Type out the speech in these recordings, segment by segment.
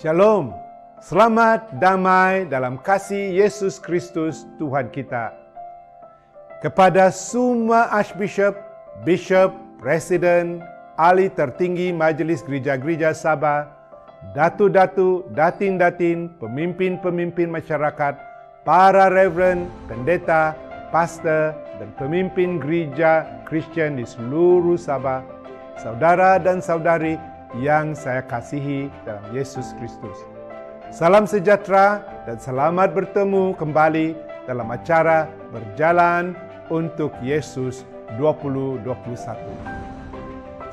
Shalom, selamat damai dalam kasih Yesus Kristus Tuhan kita. Kepada semua Archbishop, Bishop, Presiden, ahli tertinggi Majelis Gereja-Gereja Sabah, datu-datu, datin-datin, pemimpin-pemimpin masyarakat, para reverend, pendeta, pastor, dan pemimpin gereja Kristen di seluruh Sabah, saudara dan saudari yang saya kasihi dalam Yesus Kristus. Salam sejahtera dan selamat bertemu kembali dalam acara Berjalan untuk Yesus 2021.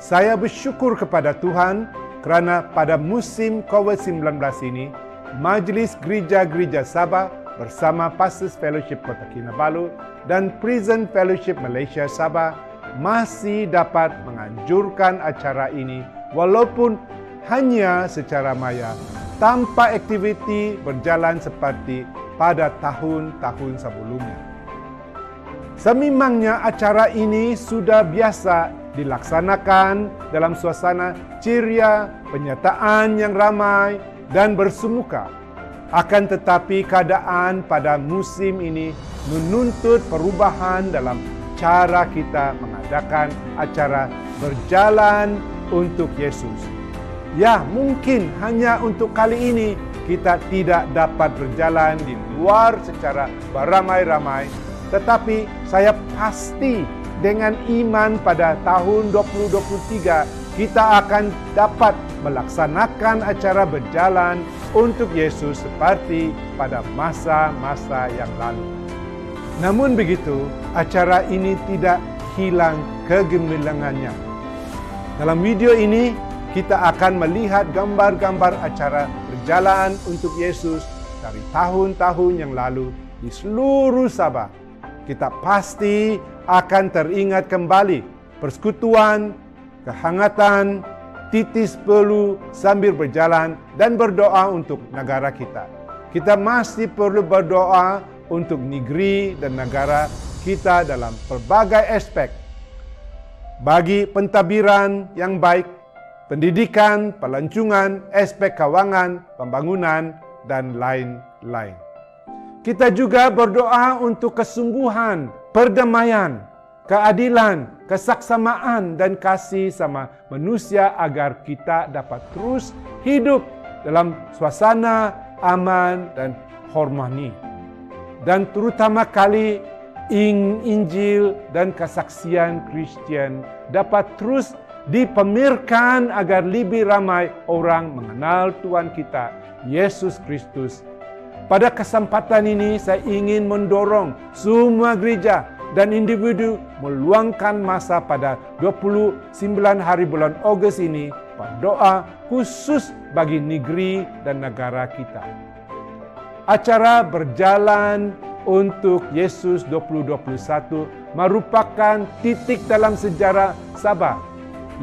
Saya bersyukur kepada Tuhan kerana pada musim COVID-19 ini, Majlis Gereja-Gereja Sabah bersama Pastors Fellowship Kota Kinabalu dan Prison Fellowship Malaysia Sabah masih dapat menganjurkan acara ini walaupun hanya secara maya, tanpa aktiviti berjalan seperti pada tahun-tahun sebelumnya. Sememangnya acara ini sudah biasa dilaksanakan dalam suasana ceria, penyertaan yang ramai dan bersemuka. Akan tetapi keadaan pada musim ini menuntut perubahan dalam cara kita mengadakan acara Berjalan untuk Yesus. Ya, mungkin hanya untuk kali ini kita tidak dapat berjalan di luar secara beramai-ramai, tetapi saya pasti dengan iman pada tahun 2023 kita akan dapat melaksanakan acara Berjalan untuk Yesus seperti pada masa-masa yang lalu. Namun begitu, acara ini tidak hilang kegemilangannya. Dalam video ini, kita akan melihat gambar-gambar acara Berjalan untuk Yesus dari tahun-tahun yang lalu di seluruh Sabah. Kita pasti akan teringat kembali persekutuan, kehangatan, titis perlu sambil berjalan dan berdoa untuk negara kita. Kita masih perlu berdoa untuk negeri dan negara kita dalam pelbagai aspek. Bagi pentadbiran yang baik, pendidikan, pelancongan, aspek kewangan, pembangunan, dan lain-lain. Kita juga berdoa untuk kesembuhan, perdamaian, keadilan, kesaksamaan, dan kasih sama manusia agar kita dapat terus hidup dalam suasana aman dan harmoni. Dan terutama kali Injil dan kesaksian Kristen dapat terus dipamerkan agar lebih ramai orang mengenal Tuhan kita, Yesus Kristus. Pada kesempatan ini saya ingin mendorong semua gereja dan individu meluangkan masa pada 29 hari bulan Ogos ini berdoa khusus bagi negeri dan negara kita. Acara Berjalan untuk Yesus 2021 merupakan titik dalam sejarah Sabah.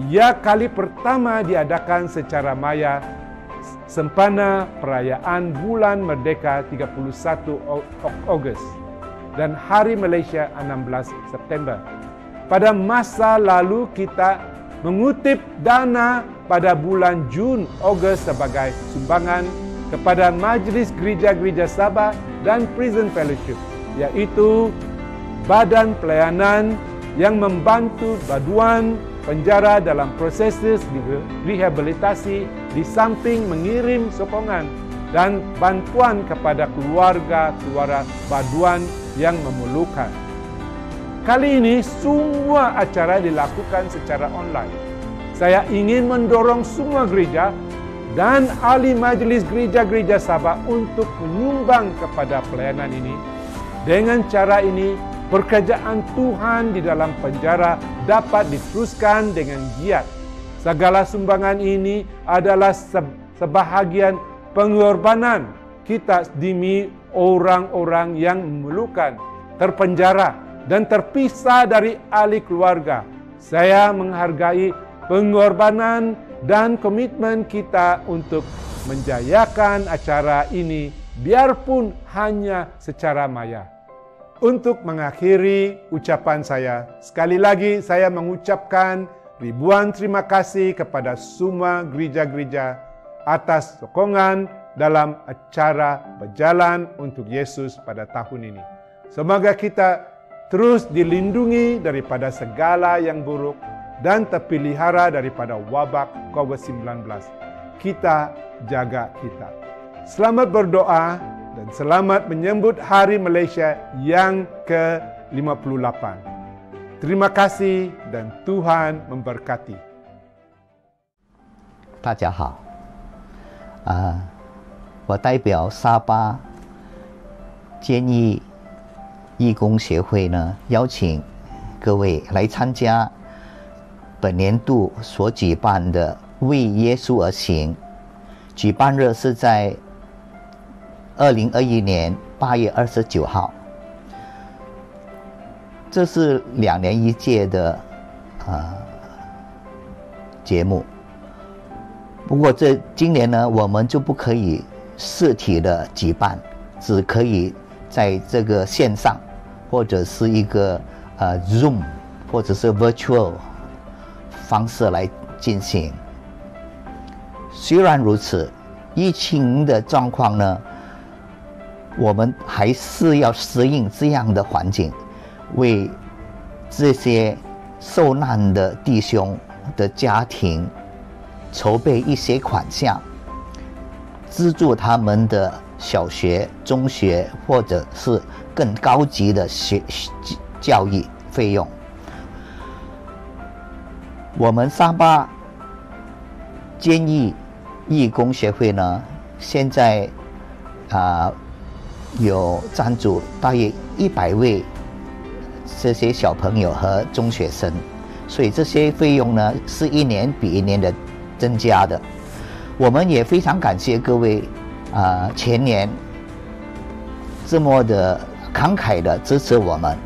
Ia kali pertama diadakan secara maya sempena perayaan bulan Merdeka 31 Ogos dan Hari Malaysia 16 September. Pada masa lalu kita mengutip dana pada bulan Jun Ogos sebagai sumbangan kepada Majlis Gereja-Gereja Sabah dan Prison Fellowship, iaitu badan pelayanan yang membantu baduan penjara dalam proses rehabilitasi di samping mengirim sokongan dan bantuan kepada keluarga-keluarga baduan yang memerlukan. Kali ini semua acara dilakukan secara online. Saya ingin mendorong semua gereja dan ahli majlis gereja-gereja Sabah untuk menyumbang kepada pelayanan ini. Dengan cara ini, pekerjaan Tuhan di dalam penjara dapat diteruskan dengan giat. Segala sumbangan ini adalah sebahagian pengorbanan kita demi orang-orang yang memerlukan, terpenjara dan terpisah dari ahli keluarga. Saya menghargai pengorbanan dan komitmen kita untuk menjayakan acara ini biarpun hanya secara maya. Untuk mengakhiri ucapan saya, sekali lagi saya mengucapkan ribuan terima kasih kepada semua gereja-gereja, atas sokongan dalam acara berjalan untuk Yesus pada tahun ini. Semoga kita terus dilindungi daripada segala yang buruk dan terpelihara daripada wabak COVID-19. Kita jaga kita. Selamat berdoa dan selamat menyambut Hari Malaysia yang ke-58. Terima kasih dan Tuhan memberkati. 大家好，我代表沙巴监义义工协会呢，邀请各位来参加本年度所举办的为耶稣而行。举办日是在2021年8月29号。这是2年1届的节目。不过今年呢，我们就不可以实体的举办，只可以在这个线上或者是一个Zoom 或者是 Virtual 方式来进行。虽然如此，疫情的状况呢，我们还是要适应这样的环境，为这些受难的弟兄的家庭筹备一些款项，资助他们的小学、中学或者是更高级的教育费用。我们沙巴监义义工协会呢，现在有赞助大约100位这些小朋友和中学生，所以这些费用呢是一年比一年的增加的。我们也非常感谢各位前年这么的慷慨的支持我们，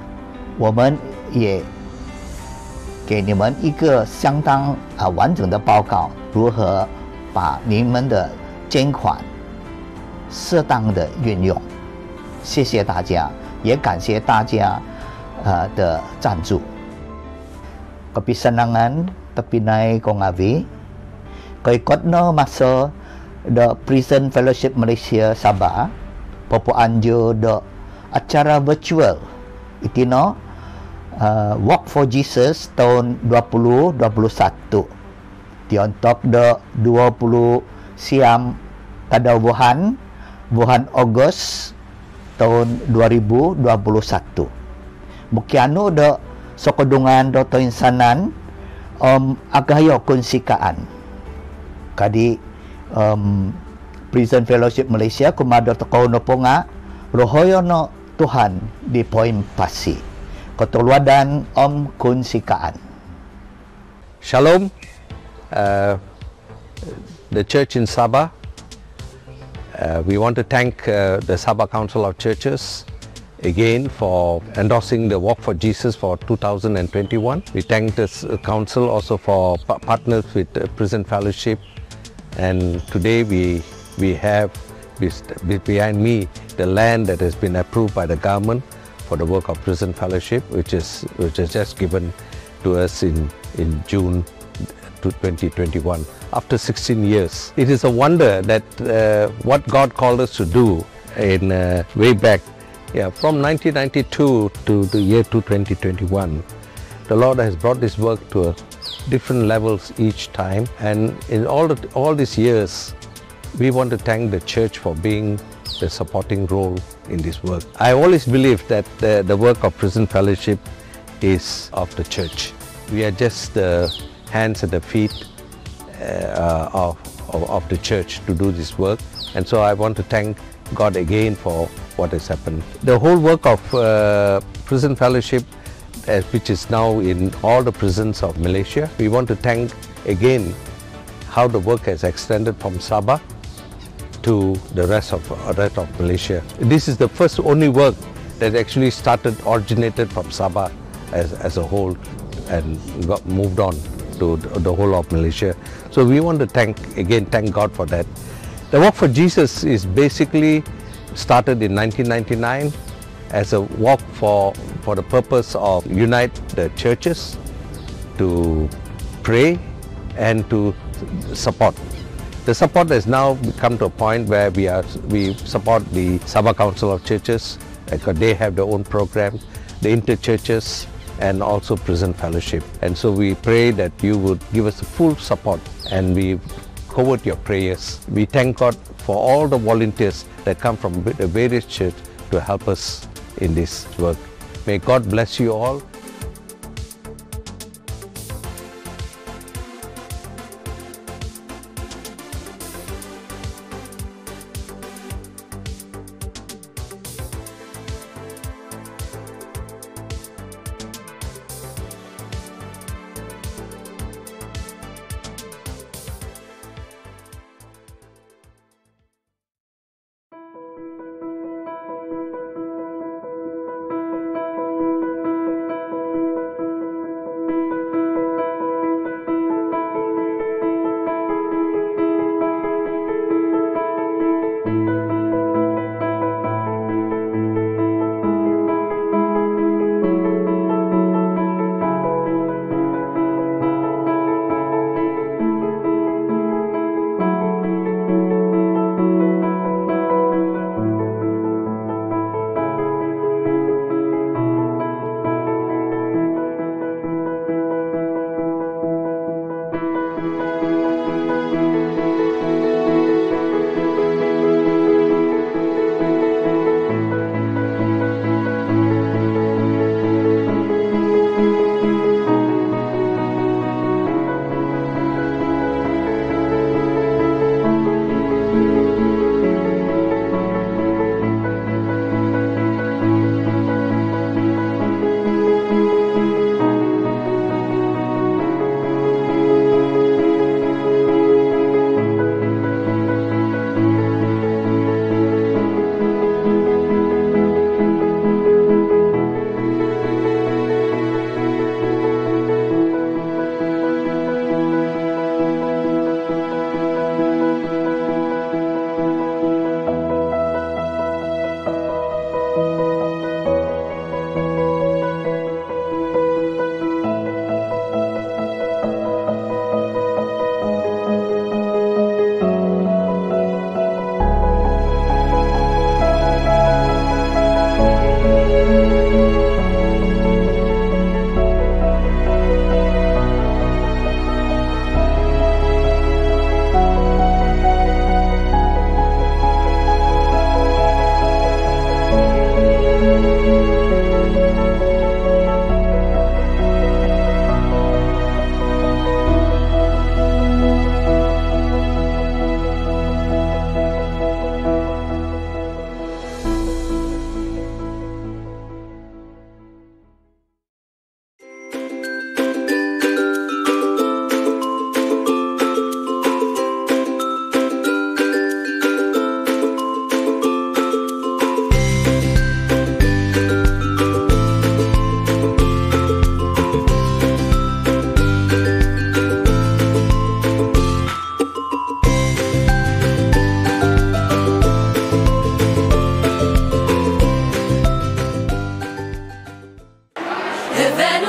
我们也给你们一个相当完整的报告，如何把你们的捐款适当的运用。谢谢大家，也感谢大家的赞助。Kepisanangan Tepinai Kongawi, Koikotno Maso the Prison Fellowship Malaysia Sabah, Popo Anjo the acara virtual itino Walk for Jesus tahun 2021 tiontok de 20 siam pada bulan Ogos tahun 2021. Bukiano do sokodungan do toinsanan agayo kunsikaan. Kadi Prison Fellowship Malaysia kumado toko no po nga rohoyo no Tuhan di poin pasi. Kotulwadan kunsikaan. Shalom. The church in Sabah. We want to thank the Sabah Council of Churches again for endorsing the Walk for Jesus for 2021. We thank this council also for partners with Prison Fellowship, and today we have behind me the land that has been approved by the government for the work of Prison Fellowship, which is just given to us in June 2021. After 16 years, it is a wonder that what God called us to do in way back, from 1992 to the year 2021, the Lord has brought this work to different levels each time, and in all these years, we want to thank the church for being the supporting role in this work. I always believe that the work of Prison Fellowship is of the church. We are just the hands and the feet of the church to do this work, and so I want to thank God again for what has happened. The whole work of Prison Fellowship, which is now in all the prisons of Malaysia, we want to thank again how the work has extended from Sabah to the rest of Malaysia. This is the first only work that actually originated from Sabah as a whole and got moved on to the whole of Malaysia. So we want to thank God for that. The Walk for Jesus is basically started in 1999 as a walk for the purpose of unite the churches, to pray and to support The support has now come to a point where we support the Sabah Council of Churches, because they have their own program, the inter-churches, and also prison fellowship. And so we pray that you would give us full support, and we covet your prayers. We thank God for all the volunteers that come from the various churches to help us in this work. May God bless you all.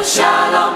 Shalom,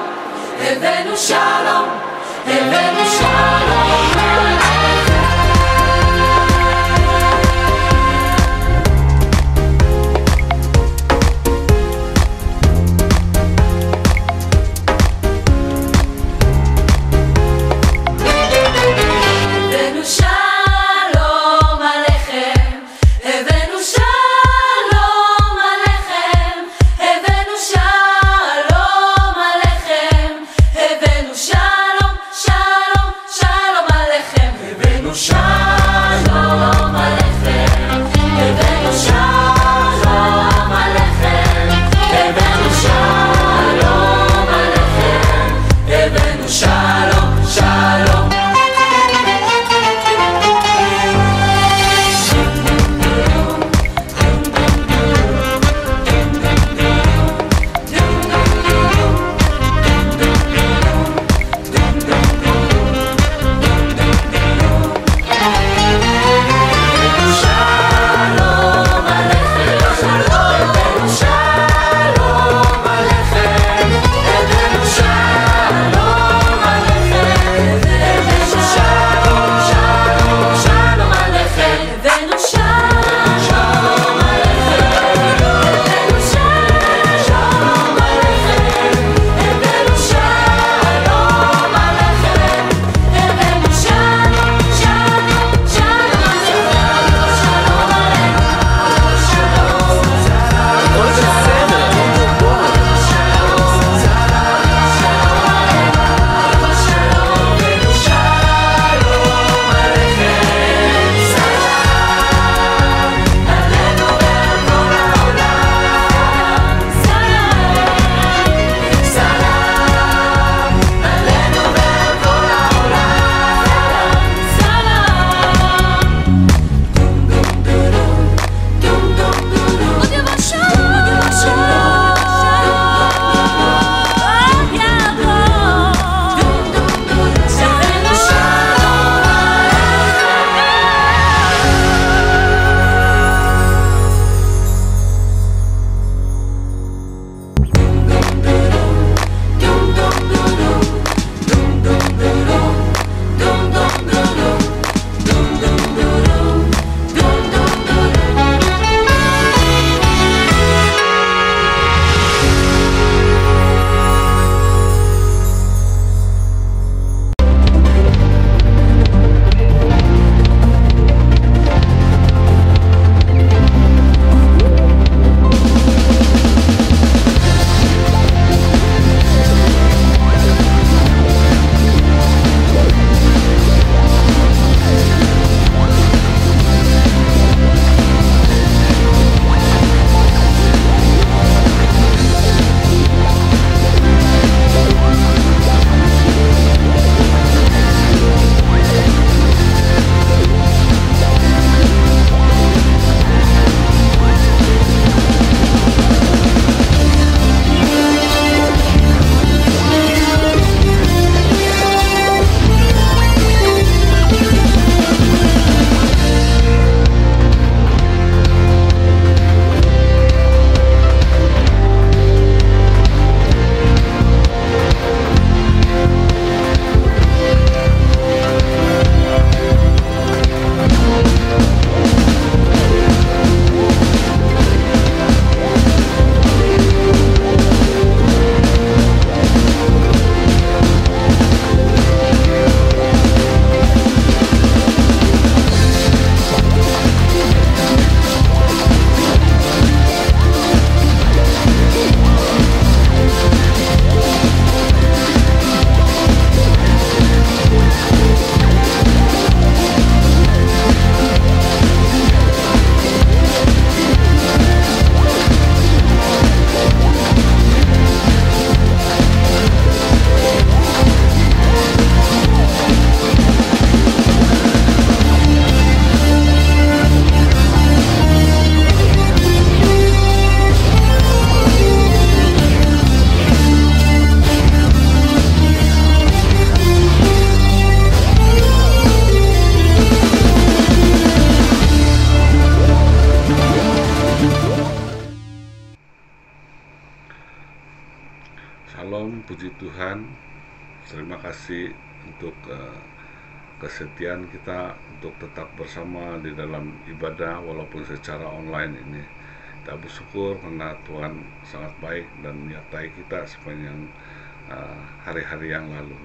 Salam, puji Tuhan. Terima kasih untuk kesetiaan kita untuk tetap bersama di dalam ibadah walaupun secara online ini. Kita bersyukur karena Tuhan sangat baik dan menyertai kita sepanjang hari-hari yang lalu.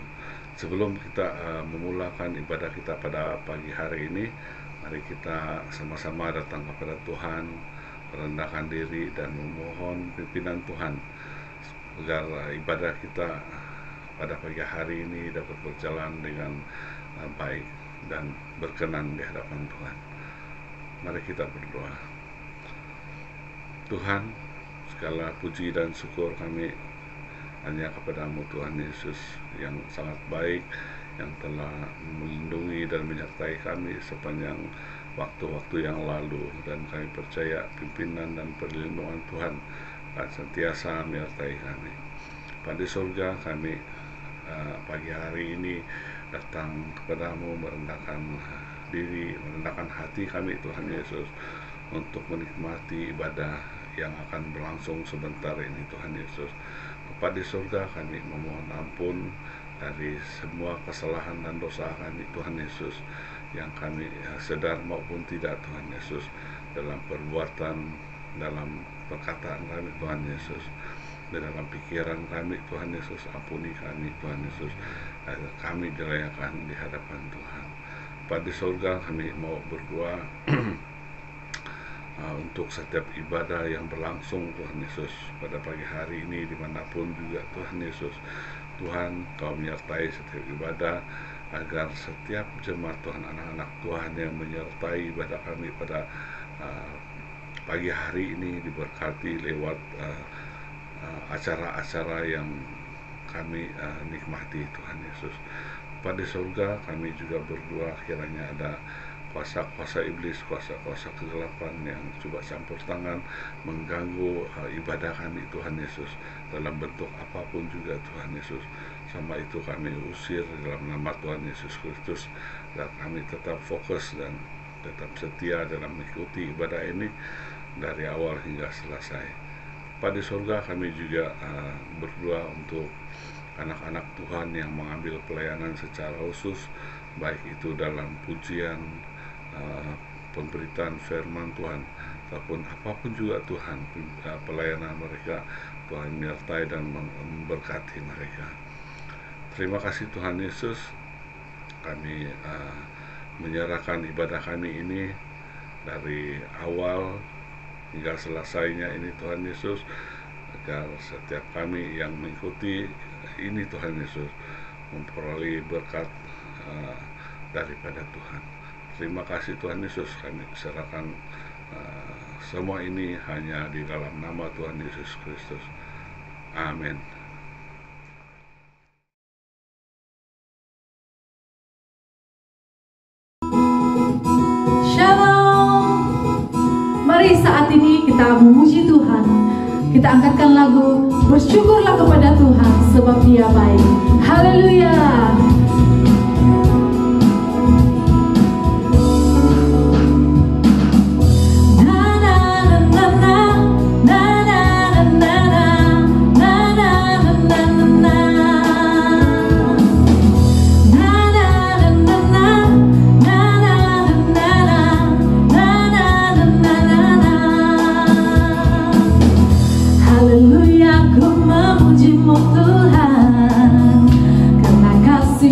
Sebelum kita memulakan ibadah kita pada pagi hari ini, mari kita sama-sama datang kepada Tuhan, merendahkan diri dan memohon pimpinan Tuhan agar ibadah kita pada pagi hari ini dapat berjalan dengan baik dan berkenan di hadapan Tuhan. Mari kita berdoa. Tuhan, segala puji dan syukur kami hanya kepada-Mu Tuhan Yesus yang sangat baik, yang telah melindungi dan menyertai kami sepanjang waktu-waktu yang lalu, dan kami percaya pimpinan dan perlindungan Tuhan akan sentiasa menyertai kami. Pada surga kami pagi hari ini datang kepada-Mu, merendahkan diri, merendahkan hati kami Tuhan Yesus untuk menikmati ibadah yang akan berlangsung sebentar ini Tuhan Yesus. Bapa di surga, kami memohon ampun dari semua kesalahan dan dosa kami Tuhan Yesus, yang kami sadar maupun tidak Tuhan Yesus, dalam perbuatan, dalam perkataan kami Tuhan Yesus, dalam pikiran kami Tuhan Yesus. Ampuni kami Tuhan Yesus, agar kami dilayakan di hadapan Tuhan. Pada surga kami mau berdoa untuk setiap ibadah yang berlangsung Tuhan Yesus pada pagi hari ini dimanapun juga Tuhan Yesus. Tuhan, Kau menyertai setiap ibadah, agar setiap jemaat Tuhan, anak-anak Tuhan yang menyertai ibadah kami pada pagi hari ini diberkati lewat acara-acara yang kami nikmati Tuhan Yesus. Pada surga kami juga berdoa kiranya ada kuasa-kuasa iblis, kuasa-kuasa kegelapan yang coba campur tangan mengganggu ibadah kami Tuhan Yesus dalam bentuk apapun juga Tuhan Yesus. Sama itu kami usir dalam nama Tuhan Yesus Kristus, dan kami tetap fokus dan tetap setia dalam mengikuti ibadah ini dari awal hingga selesai. Pada surga kami juga berdoa untuk anak-anak Tuhan yang mengambil pelayanan secara khusus, baik itu dalam pujian, pemberitaan firman Tuhan, ataupun apapun juga Tuhan, pelayanan mereka, Tuhan menyertai dan memberkati mereka. Terima kasih Tuhan Yesus, kami menyerahkan ibadah kami ini dari awal hingga selesainya ini Tuhan Yesus, agar setiap kami yang mengikuti ini Tuhan Yesus memperoleh berkat daripada Tuhan. Terima kasih Tuhan Yesus, kami serahkan semua ini hanya di dalam nama Tuhan Yesus Kristus. Amin. Mari saat ini kita memuji Tuhan. Kita angkatkan lagu Bersyukurlah kepada Tuhan sebab Dia baik. Haleluya. Haleluya, ku memuji-Mu Tuhan, karena kasih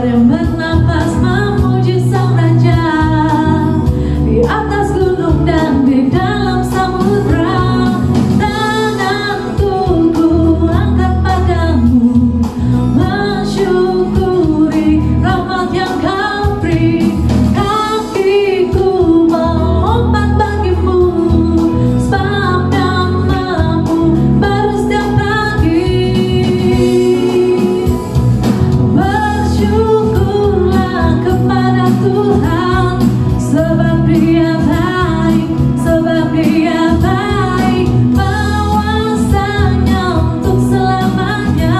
yang bernafas memuji Sang Raja di atas gunung dan di dalam samudra. Tanganku ku angkat padamu, mensyukuri rahmat yang Kau beri. Kakiku melompat bagimu, sebab namamu baru setiap pagi. Bersyukurlah kepada Tuhan, sebab Dia baik, sebab Dia baik. Kuasanya untuk selamanya,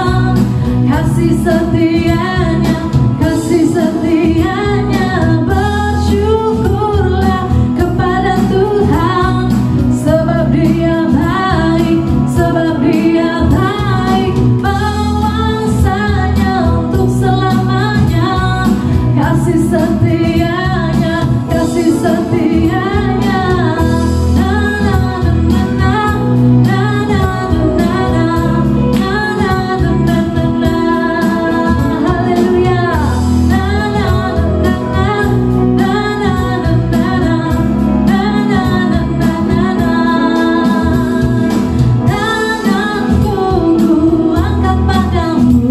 kasih setianya, kasih setianya. Bersyukurlah kepada Tuhan, sebab Dia baik, sebab Dia baik. Kuasanya untuk selamanya, kasih setianya, kasih setianya. Na na na na na na na na na na na na. Haleluya. Na na na na na na na na na na. Tanganku ku angkat padamu,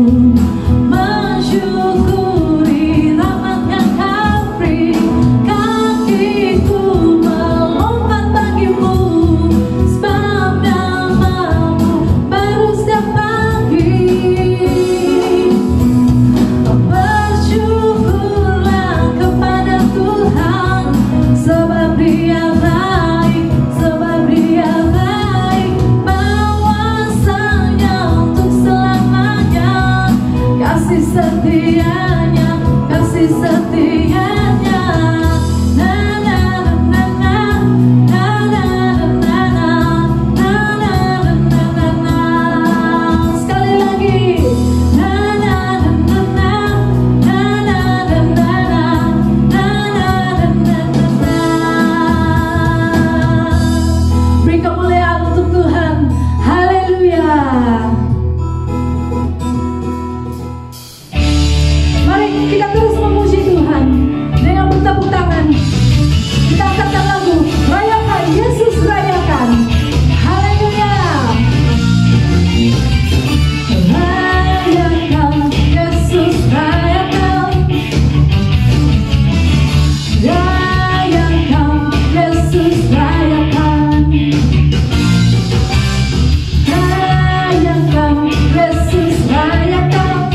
mensyukuri rahmat yang Kau beri. Kakiku melompat bagimu, sebab namamu baru setiap pagi. Bersyukurlah kepada Tuhan, sebab Dia baik, sebab Dia baik. Kuasanya untuk selamanya, kasih setianya, kasih setianya. Na na na na na na na na na na na. Sekali lagi. Na na na na na na na na na na. Beri kemuliaan untuk Tuhan. Haleluya. Mari kita terus memuji Tuhan dengan bertepuk tangan. Kita angkatkan lagu Rayakan Yesus Rayakan. Haleluya. Rayakan Yesus Rayakan. Rayakan Yesus Rayakan. Rayakan Yesus Rayakan.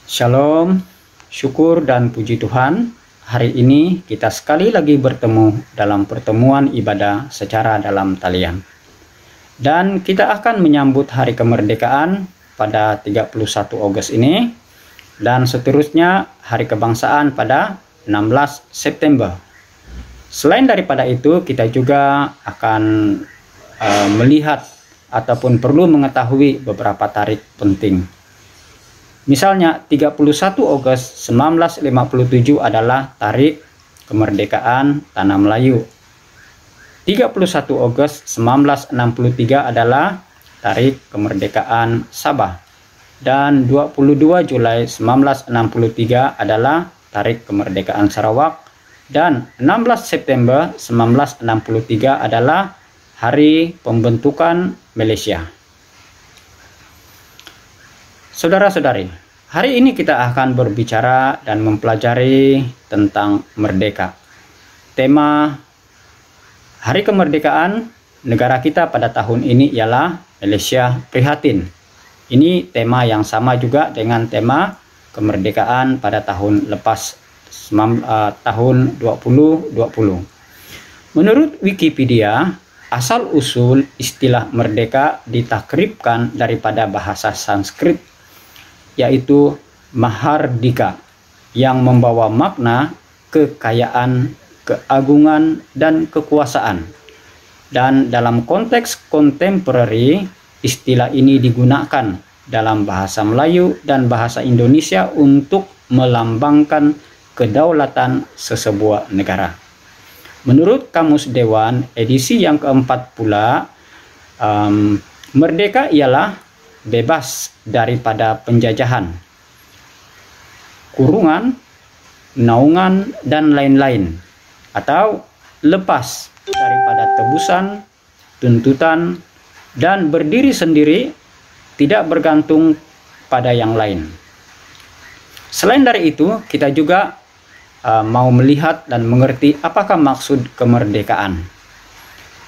Shalom, syukur dan puji Tuhan. Hari ini kita sekali lagi bertemu dalam pertemuan ibadah secara dalam talian. Dan kita akan menyambut hari kemerdekaan pada 31 Agustus ini. Dan seterusnya hari kebangsaan pada 16 September. Selain daripada itu, kita juga akan melihat ataupun perlu mengetahui beberapa tarikh penting. Misalnya 31 Agustus 1957 adalah tarikh kemerdekaan Tanah Melayu. 31 Agustus 1963 adalah tarikh kemerdekaan Sabah. Dan 22 Julai 1963 adalah tarikh kemerdekaan Sarawak. Dan 16 September 1963 adalah hari pembentukan Malaysia. Saudara-saudari, hari ini kita akan berbicara dan mempelajari tentang merdeka. Tema Hari Kemerdekaan negara kita pada tahun ini ialah Malaysia Prihatin. Ini tema yang sama juga dengan tema kemerdekaan pada tahun lepas, tahun 2020. Menurut Wikipedia, asal-usul istilah merdeka ditakribkan daripada bahasa Sanskrit, yaitu Mahardika, yang membawa makna kekayaan, keagungan, dan kekuasaan. Dan dalam konteks kontemporeri, istilah ini digunakan dalam bahasa Melayu dan bahasa Indonesia untuk melambangkan kedaulatan sesebuah negara. Menurut Kamus Dewan edisi yang keempat pula, merdeka ialah bebas daripada penjajahan, kurungan, naungan, dan lain-lain, atau lepas daripada tebusan, tuntutan, dan berdiri sendiri, tidak bergantung pada yang lain. Selain dari itu, kita juga mau melihat dan mengerti apakah maksud kemerdekaan.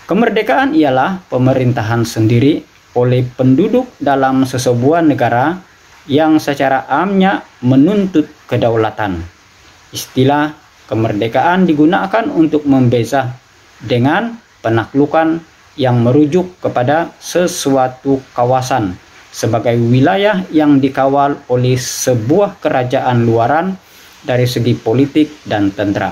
Kemerdekaan ialah pemerintahan sendiri oleh penduduk dalam sesebuah negara yang secara amnya menuntut kedaulatan. Istilah kemerdekaan digunakan untuk membeza dengan penaklukan yang merujuk kepada sesuatu kawasan sebagai wilayah yang dikawal oleh sebuah kerajaan luaran dari segi politik dan tentera.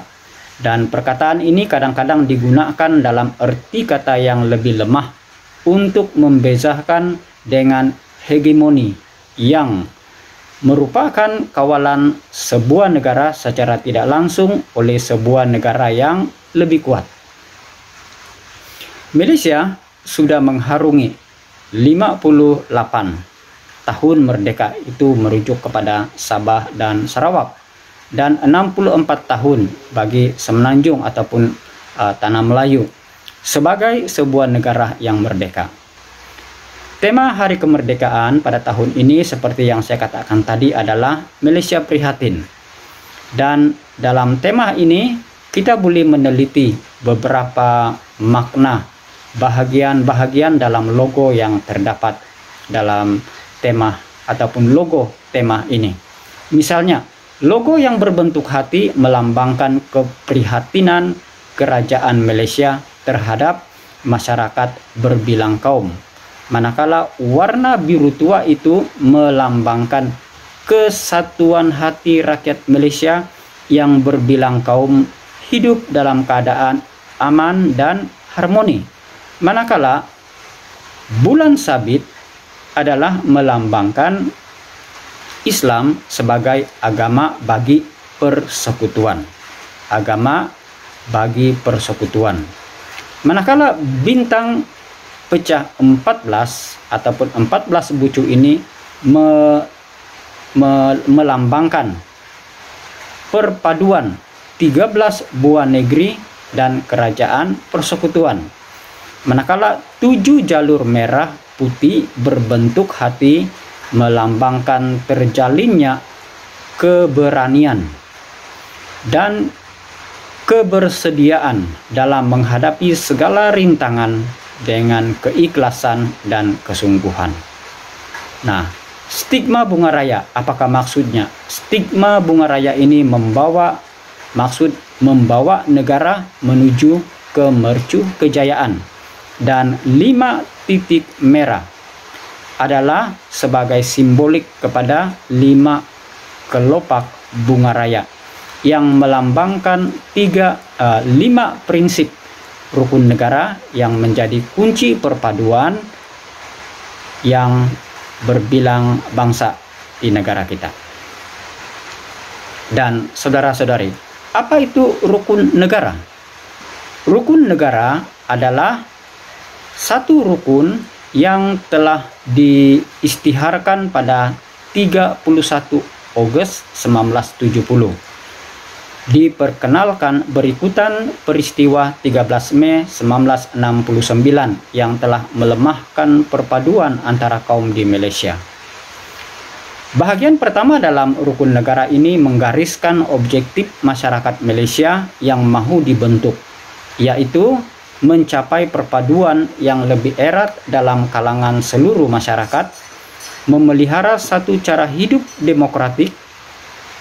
Dan perkataan ini kadang-kadang digunakan dalam arti kata yang lebih lemah untuk membezakan dengan hegemoni yang merupakan kawalan sebuah negara secara tidak langsung oleh sebuah negara yang lebih kuat. Malaysia sudah mengharungi 58 tahun merdeka, itu merujuk kepada Sabah dan Sarawak, dan 64 tahun bagi Semenanjung ataupun Tanah Melayu sebagai sebuah negara yang merdeka. Tema Hari Kemerdekaan pada tahun ini seperti yang saya katakan tadi adalah Malaysia Prihatin. Dan dalam tema ini kita boleh meneliti beberapa makna bahagian-bahagian dalam logo yang terdapat dalam tema ataupun logo tema ini. Misalnya, logo yang berbentuk hati melambangkan keprihatinan kerajaan Malaysia terhadap masyarakat berbilang kaum. Manakala warna biru tua itu melambangkan kesatuan hati rakyat Malaysia yang berbilang kaum hidup dalam keadaan aman dan harmoni. Manakala bulan sabit adalah melambangkan Islam sebagai agama bagi persekutuan. Agama bagi persekutuan. Manakala bintang pecah 14 ataupun 14 bucu ini melambangkan perpaduan 13 buah negeri dan kerajaan persekutuan. Manakala 7 jalur merah putih berbentuk hati melambangkan terjalinnya keberanian dan kebersediaan dalam menghadapi segala rintangan dengan keikhlasan dan kesungguhan. Nah, Stigma bunga raya, apakah maksudnya? Stigma bunga raya ini membawa negara menuju ke mercu kejayaan. Dan 5 titik merah adalah sebagai simbolik kepada 5 kelopak bunga raya yang melambangkan 5 prinsip rukun negara yang menjadi kunci perpaduan yang berbilang bangsa di negara kita. Dan saudara-saudari, apa itu rukun negara? Rukun negara adalah satu rukun yang telah diistiharkan pada 31 Agustus 1970. Diperkenalkan berikutan peristiwa 13 Mei 1969 yang telah melemahkan perpaduan antara kaum di Malaysia. Bahagian pertama dalam rukun negara ini menggariskan objektif masyarakat Malaysia yang mahu dibentuk, yaitu mencapai perpaduan yang lebih erat dalam kalangan seluruh masyarakat, memelihara satu cara hidup demokratik,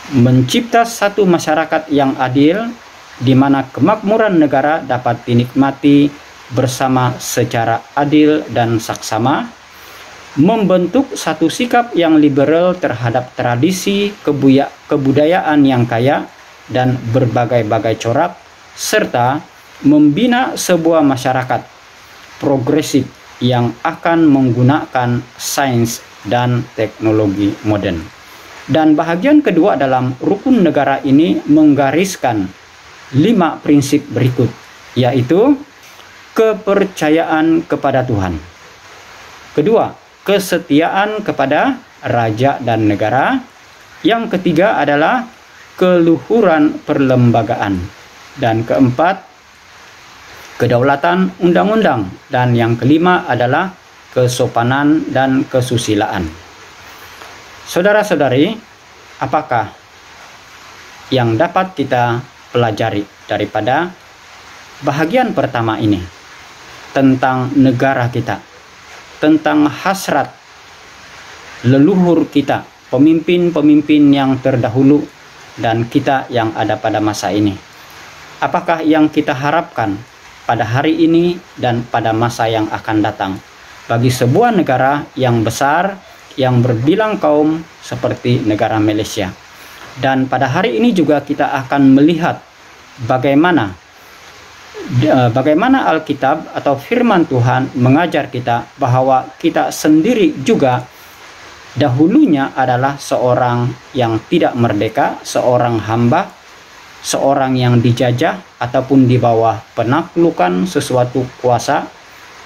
mencipta satu masyarakat yang adil di mana kemakmuran negara dapat dinikmati bersama secara adil dan saksama, membentuk satu sikap yang liberal terhadap tradisi kebudayaan yang kaya dan berbagai-bagai corak, serta membina sebuah masyarakat progresif yang akan menggunakan sains dan teknologi modern. Dan bahagian kedua dalam rukun negara ini menggariskan 5 prinsip berikut, yaitu kepercayaan kepada Tuhan. Kedua, kesetiaan kepada raja dan negara. Yang ketiga adalah keluhuran perlembagaan. Dan keempat, kedaulatan undang-undang. Dan yang kelima adalah kesopanan dan kesusilaan. Saudara-saudari, apakah yang dapat kita pelajari daripada bahagian pertama ini tentang negara kita, tentang hasrat leluhur kita, pemimpin-pemimpin yang terdahulu dan kita yang ada pada masa ini? Apakah yang kita harapkan pada hari ini dan pada masa yang akan datang bagi sebuah negara yang besar, yang berbilang kaum seperti negara Malaysia? Dan pada hari ini juga kita akan melihat bagaimana Alkitab atau firman Tuhan mengajar kita bahwa kita sendiri juga dahulunya adalah seorang yang tidak merdeka, seorang hamba, seorang yang dijajah ataupun di bawah penaklukan sesuatu kuasa,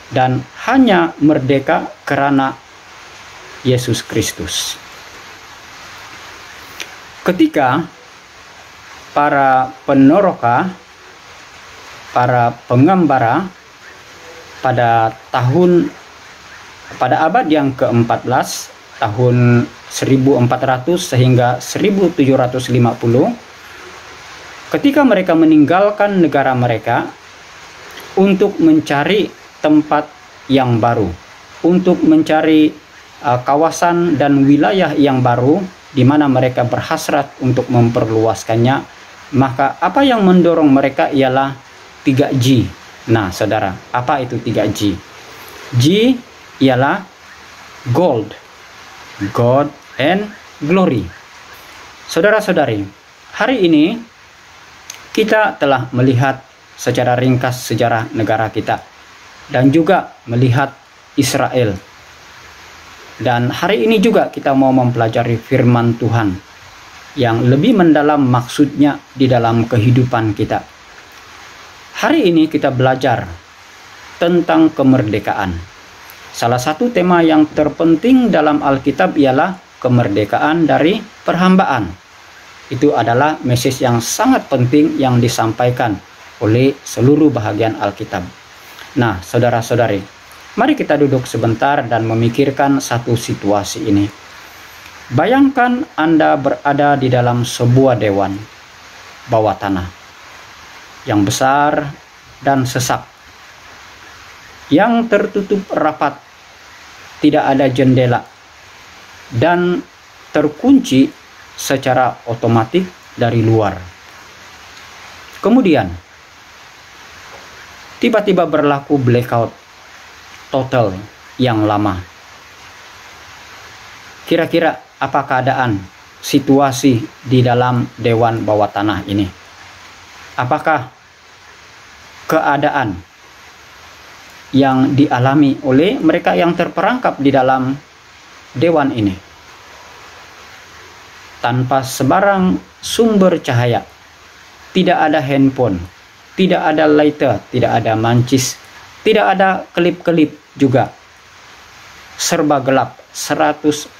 dan hanya merdeka karena Yesus Kristus. Ketika para penoroka, para pengembara pada abad yang ke-14, tahun 1400 sehingga 1750, ketika mereka meninggalkan negara mereka untuk mencari tempat yang baru, untuk mencari kawasan dan wilayah yang baru di mana mereka berhasrat untuk memperluaskannya, maka apa yang mendorong mereka ialah 3G. Nah, saudara, apa itu 3G? G ialah gold, God and glory. Saudara-saudari, hari ini kita telah melihat secara ringkas sejarah negara kita dan juga melihat Israel. Dan hari ini juga kita mau mempelajari firman Tuhan yang lebih mendalam maksudnya di dalam kehidupan kita. Hari ini kita belajar tentang kemerdekaan. Salah satu tema yang terpenting dalam Alkitab ialah kemerdekaan dari perhambaan. Itu adalah message yang sangat penting yang disampaikan oleh seluruh bahagian Alkitab. Nah, saudara-saudari, mari kita duduk sebentar dan memikirkan satu situasi ini. Bayangkan Anda berada di dalam sebuah dewan bawah tanah yang besar dan sesak, yang tertutup rapat, tidak ada jendela, dan terkunci secara otomatis dari luar. Kemudian tiba-tiba berlaku blackout total yang lama. Kira-kira apa keadaan situasi di dalam dewan bawah tanah ini? Apakah keadaan yang dialami oleh mereka yang terperangkap di dalam dewan ini? Tanpa sebarang sumber cahaya, tidak ada handphone, tidak ada lighter, tidak ada mancis, tidak ada kelip-kelip juga. Serba gelap, 100%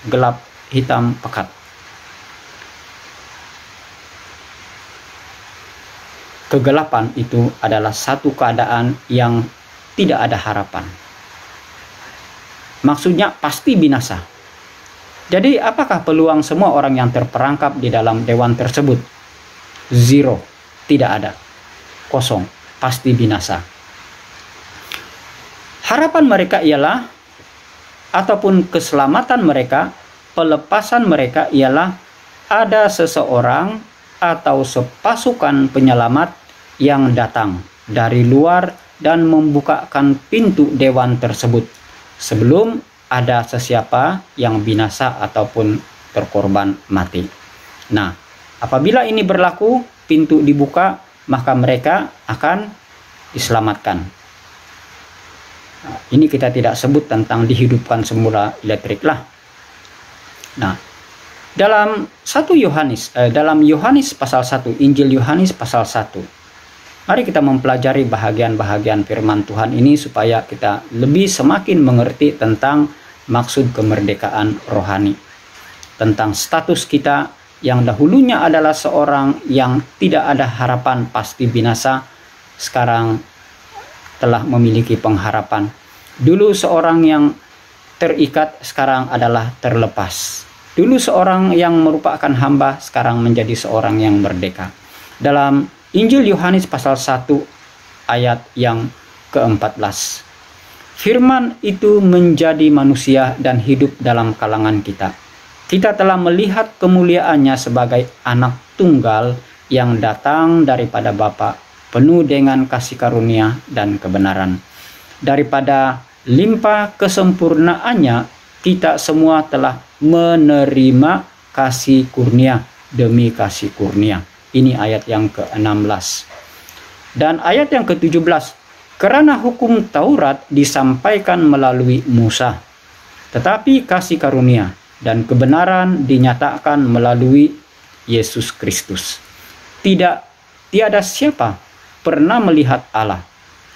gelap, hitam pekat. Kegelapan itu adalah satu keadaan yang tidak ada harapan. Maksudnya pasti binasa. Jadi apakah peluang semua orang yang terperangkap di dalam dewan tersebut? Zero, tidak ada, kosong, pasti binasa. Harapan mereka ialah, ataupun keselamatan mereka, pelepasan mereka ialah ada seseorang atau sepasukan penyelamat yang datang dari luar dan membukakan pintu dewan tersebut sebelum ada sesiapa yang binasa ataupun berkorban mati. Nah, apabila ini berlaku, pintu dibuka, maka mereka akan diselamatkan. Nah, ini kita tidak sebut tentang dihidupkan semula elektrik lah. Nah, dalam dalam Yohanes pasal 1, Injil Yohanes pasal 1. Mari kita mempelajari bahagian-bahagian firman Tuhan ini supaya kita lebih semakin mengerti tentang maksud kemerdekaan rohani. Tentang status kita yang dahulunya adalah seorang yang tidak ada harapan pasti binasa, sekarang telah memiliki pengharapan. Dulu seorang yang terikat, sekarang adalah terlepas. Dulu seorang yang merupakan hamba, sekarang menjadi seorang yang merdeka. Dalam Injil Yohanes pasal 1 ayat yang ke-14. Firman itu menjadi manusia dan hidup dalam kalangan kita. Kita telah melihat kemuliaannya sebagai anak tunggal yang datang daripada Bapa, penuh dengan kasih karunia dan kebenaran. Daripada limpah kesempurnaannya, kita semua telah menerima kasih kurnia demi kasih kurnia. Ini ayat yang ke-16. Dan ayat yang ke-17. Karena hukum Taurat disampaikan melalui Musa, tetapi kasih karunia dan kebenaran dinyatakan melalui Yesus Kristus. Tiada siapa pernah melihat Allah,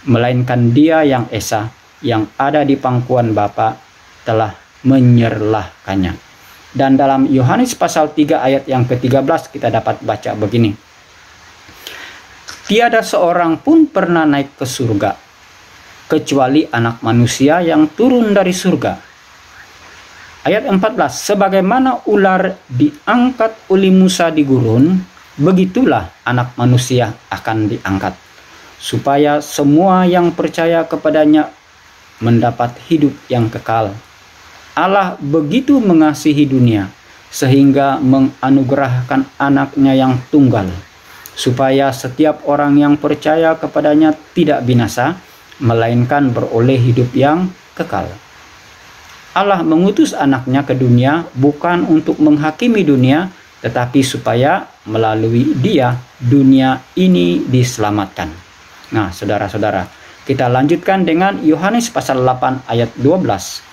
melainkan Dia yang esa, yang ada di pangkuan Bapa, telah menyerlahkannya. Dan dalam Yohanes pasal 3 ayat yang ke-13 kita dapat baca begini. Tiada seorang pun pernah naik ke surga, kecuali anak manusia yang turun dari surga. Ayat 14, sebagaimana ular diangkat oleh Musa di gurun, begitulah anak manusia akan diangkat, supaya semua yang percaya kepadanya mendapat hidup yang kekal. Allah begitu mengasihi dunia, sehingga menganugerahkan anaknya yang tunggal, supaya setiap orang yang percaya kepadanya tidak binasa, melainkan beroleh hidup yang kekal. Allah mengutus anaknya ke dunia bukan untuk menghakimi dunia, tetapi supaya melalui Dia dunia ini diselamatkan. Nah, saudara-saudara, kita lanjutkan dengan Yohanes pasal 8 ayat 12.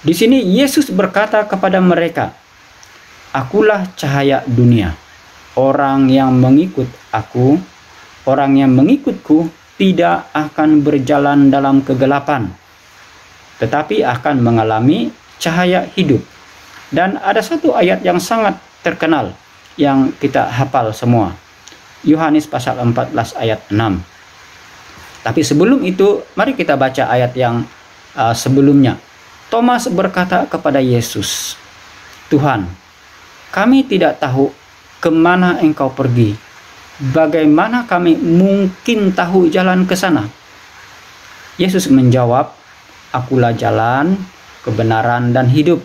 Di sini Yesus berkata kepada mereka, "Akulah cahaya dunia. Orang yang mengikut aku, orang yang mengikutku tidak akan berjalan dalam kegelapan, tetapi akan mengalami cahaya hidup." Dan ada satu ayat yang sangat terkenal yang kita hafal semua. Yohanes pasal 14 ayat 6. Tapi sebelum itu, mari kita baca ayat yang sebelumnya. Thomas berkata kepada Yesus, "Tuhan, kami tidak tahu kemana Engkau pergi. Bagaimana kami mungkin tahu jalan ke sana?" Yesus menjawab, "Akulah jalan, kebenaran dan hidup.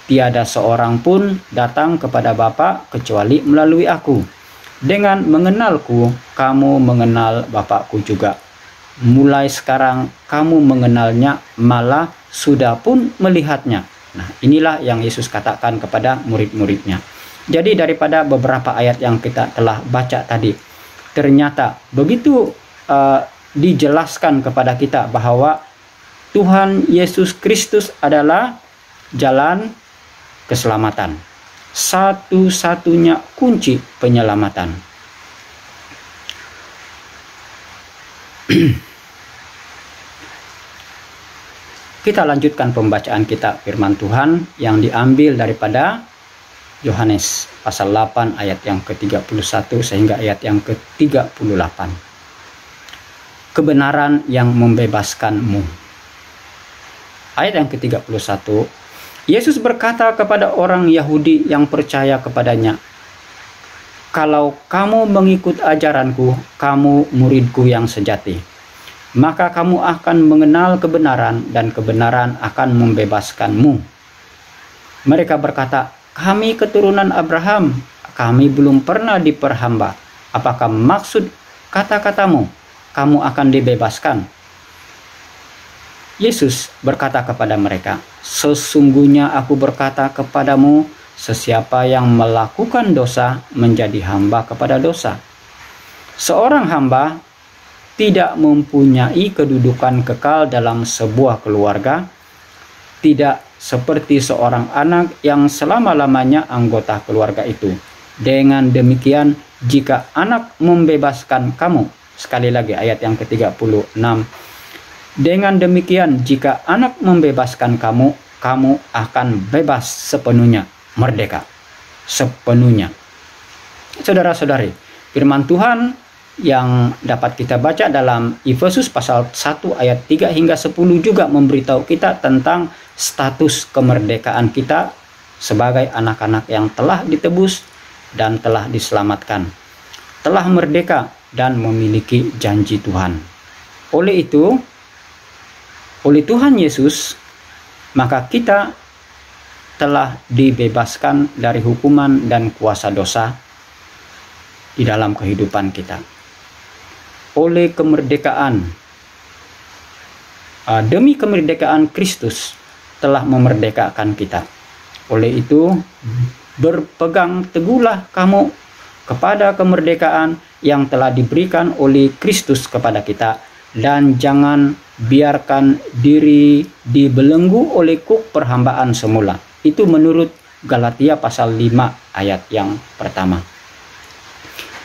Tiada seorang pun datang kepada Bapa kecuali melalui aku. Dengan mengenalku, kamu mengenal Bapakku juga. Mulai sekarang kamu mengenalnya, malah sudah pun melihatnya. Nah, inilah yang Yesus katakan kepada murid-muridnya. Jadi daripada beberapa ayat yang kita telah baca tadi, ternyata begitu dijelaskan kepada kita bahwa Tuhan Yesus Kristus adalah jalan keselamatan, satu-satunya kunci penyelamatan. Kita lanjutkan pembacaan kitab firman Tuhan yang diambil daripada Yohanes pasal 8 ayat yang ke-31 sehingga ayat yang ke-38. Kebenaran yang membebaskanmu. Ayat yang ke-31, Yesus berkata kepada orang Yahudi yang percaya kepadanya, "Kalau kamu mengikut ajaranku, kamu muridku yang sejati. Maka kamu akan mengenal kebenaran dan kebenaran akan membebaskanmu." Mereka berkata, "Kami keturunan Abraham, kami belum pernah diperhamba. Apakah maksud kata-katamu, kamu akan dibebaskan?" Yesus berkata kepada mereka, "Sesungguhnya aku berkata kepadamu, sesiapa yang melakukan dosa menjadi hamba kepada dosa. Seorang hamba tidak mempunyai kedudukan kekal dalam sebuah keluarga, tidak seperti seorang anak yang selama-lamanya anggota keluarga itu. Dengan demikian, jika anak membebaskan kamu," sekali lagi ayat yang ke-36, "Dengan demikian, jika anak membebaskan kamu, kamu akan bebas sepenuhnya, merdeka sepenuhnya." Saudara-saudari, firman Tuhan yang dapat kita baca dalam Efesus pasal 1 ayat 3 hingga 10 juga memberitahu kita tentang status kemerdekaan kita sebagai anak-anak yang telah ditebus dan telah diselamatkan, telah merdeka dan memiliki janji Tuhan. Oleh itu, oleh Tuhan Yesus, maka kita telah dibebaskan dari hukuman dan kuasa dosa di dalam kehidupan kita. Oleh kemerdekaan, demi kemerdekaan Kristus telah memerdekakan kita. Oleh itu, berpegang teguhlah kamu kepada kemerdekaan yang telah diberikan oleh Kristus kepada kita, dan jangan biarkan diri dibelenggu oleh kuk perhambaan semula. Itu menurut Galatia pasal 5 ayat yang pertama.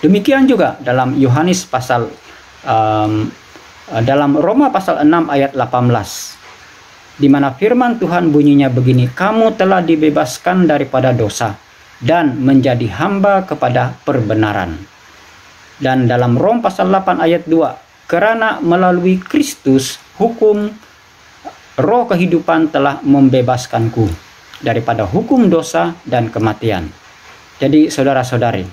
Demikian juga dalam Yohanes pasal dalam Roma pasal 6 ayat 18, di mana firman Tuhan bunyinya begini, "Kamu telah dibebaskan daripada dosa dan menjadi hamba kepada perbenaran." Dan dalam Roma pasal 8 ayat 2, "Karena melalui Kristus hukum roh kehidupan telah membebaskanku daripada hukum dosa dan kematian." Jadi saudara-saudari,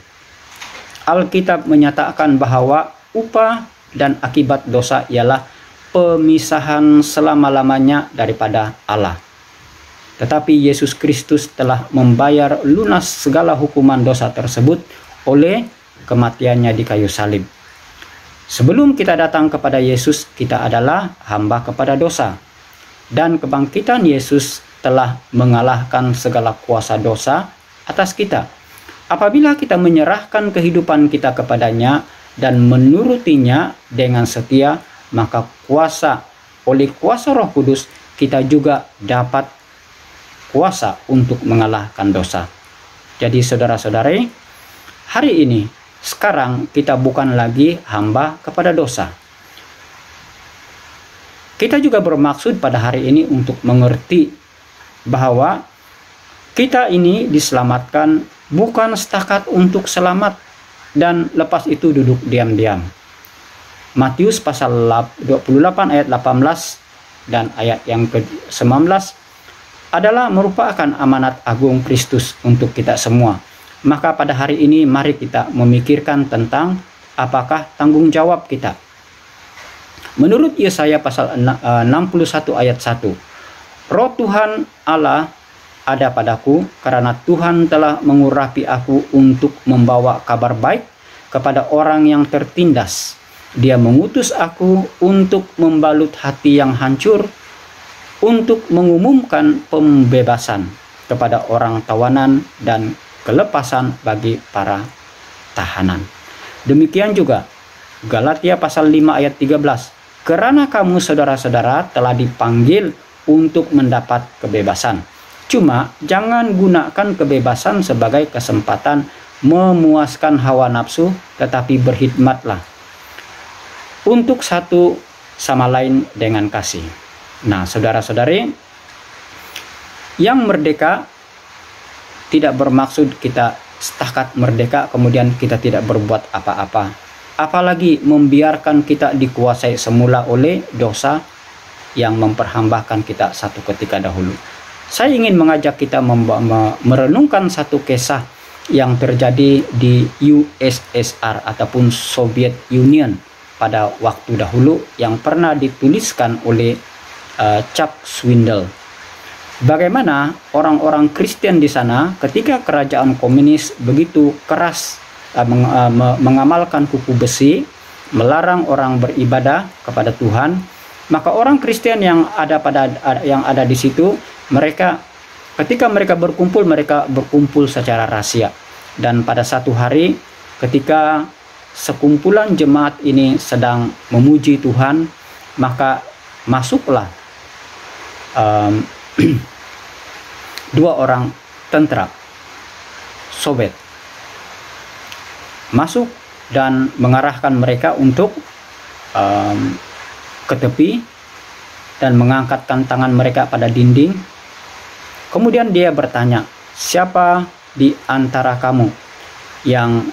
Alkitab menyatakan bahwa upah dan akibat dosa ialah pemisahan selama-lamanya daripada Allah. Tetapi Yesus Kristus telah membayar lunas segala hukuman dosa tersebut oleh kematiannya di kayu salib. Sebelum kita datang kepada Yesus, kita adalah hamba kepada dosa. Dan kebangkitan Yesus telah mengalahkan segala kuasa dosa atas kita. Apabila kita menyerahkan kehidupan kita kepadanya dan menurutinya dengan setia, maka oleh kuasa Roh Kudus kita juga dapat kuasa untuk mengalahkan dosa. Jadi saudara-saudari, hari ini, sekarang kita bukan lagi hamba kepada dosa. Kita juga bermaksud pada hari ini untuk mengerti bahwa kita ini diselamatkan bukan setakat untuk selamat dan lepas itu duduk diam-diam. Matius pasal 28 ayat 18 dan ayat yang ke-19 adalah merupakan amanat agung Kristus untuk kita semua. Maka pada hari ini mari kita memikirkan tentang apakah tanggung jawab kita. Menurut Yesaya pasal 61 ayat 1, Roh Tuhan Allah ada padaku, karena Tuhan telah mengurapi aku untuk membawa kabar baik kepada orang yang tertindas. Dia mengutus aku untuk membalut hati yang hancur, untuk mengumumkan pembebasan kepada orang tawanan dan kelepasan bagi para tahanan. Demikian juga Galatia pasal 5 ayat 13. Karena kamu saudara-saudara telah dipanggil untuk mendapat kebebasan. Cuma jangan gunakan kebebasan sebagai kesempatan memuaskan hawa nafsu, tetapi berkhidmatlah untuk satu sama lain dengan kasih. Nah, saudara-saudari, yang merdeka tidak bermaksud kita setakat merdeka kemudian kita tidak berbuat apa-apa, apalagi membiarkan kita dikuasai semula oleh dosa yang memperhambakan kita satu ketika dahulu. Saya ingin mengajak kita merenungkan satu kisah yang terjadi di USSR ataupun Soviet Union pada waktu dahulu, yang pernah dituliskan oleh Chuck Swindoll. Bagaimana orang-orang Kristen di sana ketika kerajaan komunis begitu keras mengamalkan kuku besi, melarang orang beribadah kepada Tuhan, maka orang Kristen yang ada di situ, mereka ketika mereka berkumpul secara rahasia. Dan pada satu hari ketika sekumpulan jemaat ini sedang memuji Tuhan, maka masuklah dua orang tentara Soviet masuk dan mengarahkan mereka untuk ke tepi dan mengangkatkan tangan mereka pada dinding. Kemudian dia bertanya, siapa di antara kamu yang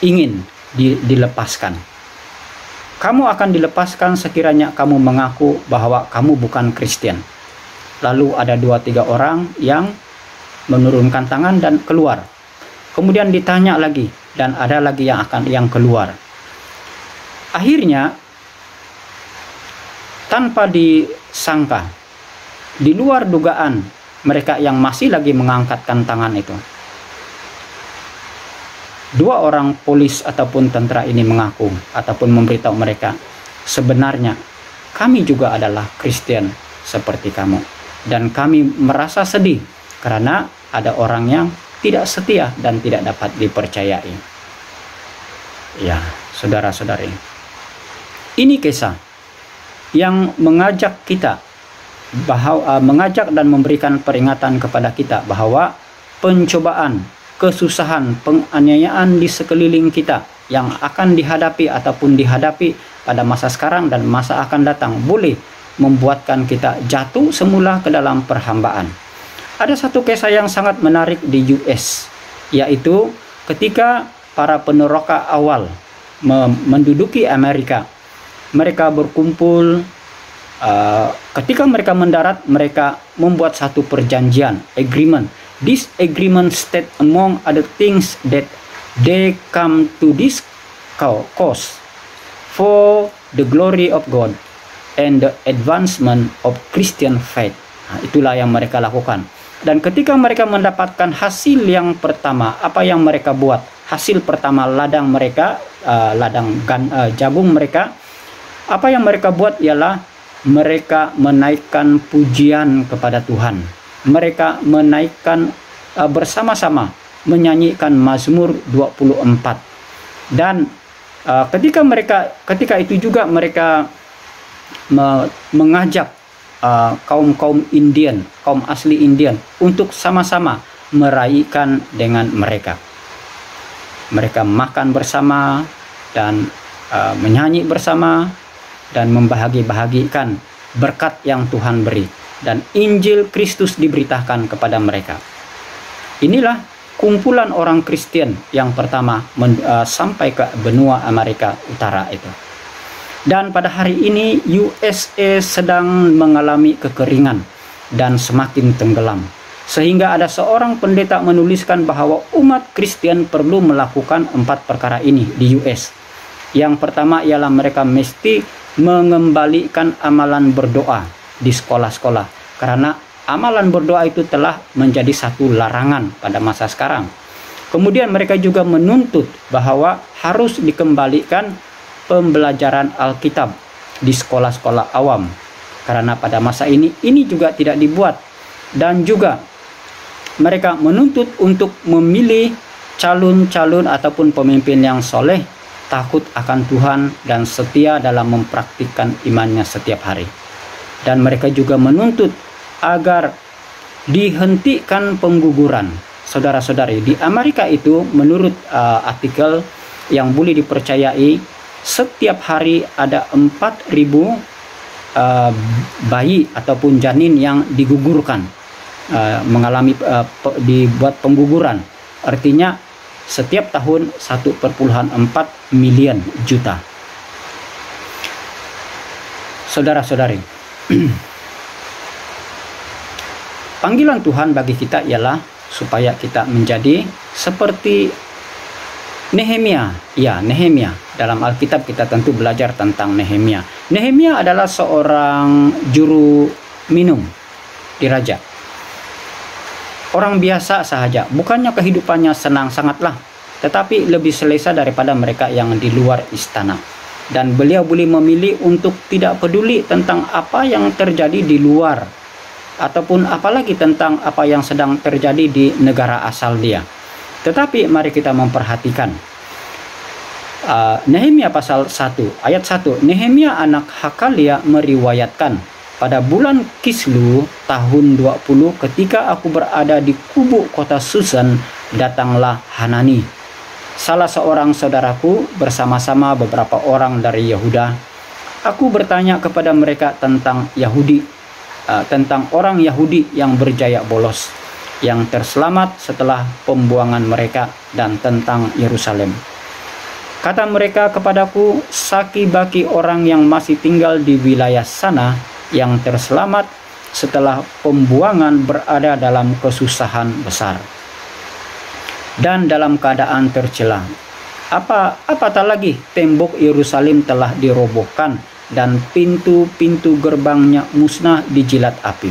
ingin dilepaskan? Kamu akan dilepaskan sekiranya kamu mengaku bahwa kamu bukan Kristen. Lalu ada 2-3 orang yang menurunkan tangan dan keluar. Kemudian ditanya lagi dan ada lagi yang keluar. Akhirnya tanpa disangka, di luar dugaan mereka yang masih lagi mengangkatkan tangan itu, 2 orang polis ataupun tentara ini mengaku ataupun memberitahu mereka, sebenarnya kami juga adalah Kristen seperti kamu, dan kami merasa sedih karena ada orang yang tidak setia dan tidak dapat dipercayai. Ya, saudara-saudari, ini kisah yang mengajak kita bahwa mengajak dan memberikan peringatan kepada kita bahwa pencobaan, kesusahan, penganiayaan di sekeliling kita yang akan dihadapi ataupun dihadapi pada masa sekarang dan masa akan datang boleh membuatkan kita jatuh semula ke dalam perhambaan. Ada satu kisah yang sangat menarik di US, yaitu ketika para peneroka awal menduduki Amerika, mereka berkumpul. Ketika mereka mendarat, mereka membuat satu perjanjian, agreement. This agreement state among other things that they come to this cause for the glory of God and the advancement of Christian faith. Nah, itulah yang mereka lakukan. Dan ketika mereka mendapatkan hasil yang pertama, apa yang mereka buat? Hasil pertama ladang mereka, jagung mereka, apa yang mereka buat ialah mereka menaikkan pujian kepada Tuhan. Mereka menaikkan bersama-sama menyanyikan Mazmur 24. Dan ketika itu juga mereka mengajak kaum Indian, kaum asli Indian untuk sama-sama meraihkan dengan mereka. Mereka makan bersama dan menyanyi bersama dan membahagi-bahagikan berkat yang Tuhan beri, dan Injil Kristus diberitakan kepada mereka. Inilah kumpulan orang Kristen yang pertama sampai ke benua Amerika Utara itu. Dan pada hari ini USA sedang mengalami kekeringan dan semakin tenggelam. Sehingga ada seorang pendeta menuliskan bahwa umat Kristen perlu melakukan 4 perkara ini di US. Yang pertama ialah mereka mesti mengembalikan amalan berdoa di sekolah-sekolah, karena amalan berdoa itu telah menjadi satu larangan pada masa sekarang. Kemudian mereka juga menuntut bahwa harus dikembalikan pembelajaran Alkitab di sekolah-sekolah awam, karena pada masa ini juga tidak dibuat. Dan juga mereka menuntut untuk memilih calon-calon ataupun pemimpin yang soleh, takut akan Tuhan, dan setia dalam mempraktikkan imannya setiap hari. Dan mereka juga menuntut agar dihentikan pengguguran. Saudara-saudari, di Amerika itu menurut artikel yang boleh dipercayai, setiap hari ada 4.000 bayi ataupun janin yang digugurkan, mengalami dibuat pengguguran. Artinya setiap tahun 1,4 miliar juta. Saudara-saudari, panggilan Tuhan bagi kita ialah supaya kita menjadi seperti Nehemia. Ya, Nehemia. Dalam Alkitab kita tentu belajar tentang Nehemia. Nehemia adalah seorang juru minum di raja. Orang biasa sahaja, bukannya kehidupannya senang sangatlah, tetapi lebih selesa daripada mereka yang di luar istana. Dan beliau boleh memilih untuk tidak peduli tentang apa yang terjadi di luar, ataupun apalagi tentang apa yang sedang terjadi di negara asal dia. Tetapi mari kita memperhatikan Nehemia pasal 1 ayat 1. Nehemia anak Hakalia meriwayatkan, pada bulan Kislu tahun 20 ketika aku berada di kubu kota Susan, datanglah Hanani, salah seorang saudaraku, bersama-sama beberapa orang dari Yehuda. Aku bertanya kepada mereka tentang tentang orang Yahudi yang berjaya bolos, yang terselamat setelah pembuangan mereka, dan tentang Yerusalem. Kata mereka kepadaku, saki-baki orang yang masih tinggal di wilayah sana yang terselamat setelah pembuangan berada dalam kesusahan besar dan dalam keadaan tercela. Apatah lagi tembok Yerusalem telah dirobohkan dan pintu-pintu gerbangnya musnah dijilat api.